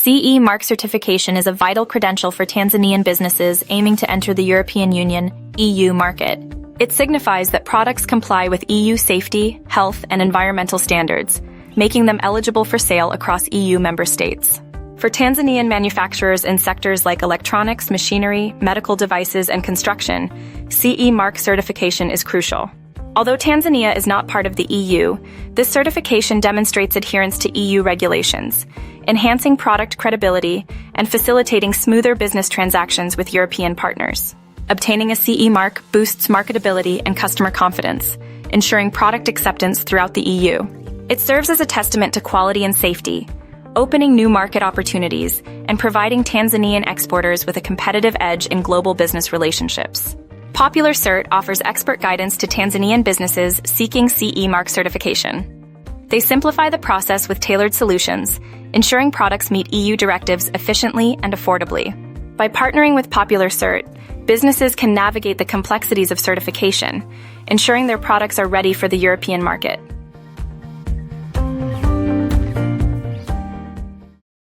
CE Mark certification is a vital credential for Tanzanian businesses aiming to enter the European Union (EU) market. It signifies that products comply with EU safety, health, and environmental standards, making them eligible for sale across EU member states. For Tanzanian manufacturers in sectors like electronics, machinery, medical devices, and construction, CE Mark certification is crucial. Although Tanzania is not part of the EU, this certification demonstrates adherence to EU regulations, enhancing product credibility and facilitating smoother business transactions with European partners. Obtaining a CE mark boosts marketability and customer confidence, ensuring product acceptance throughout the EU. It serves as a testament to quality and safety, opening new market opportunities and providing Tanzanian exporters with a competitive edge in global business relationships. Popular Cert offers expert guidance to Tanzanian businesses seeking CE mark certification. They simplify the process with tailored solutions, ensuring products meet EU directives efficiently and affordably. By partnering with Popular Cert, businesses can navigate the complexities of certification, ensuring their products are ready for the European market.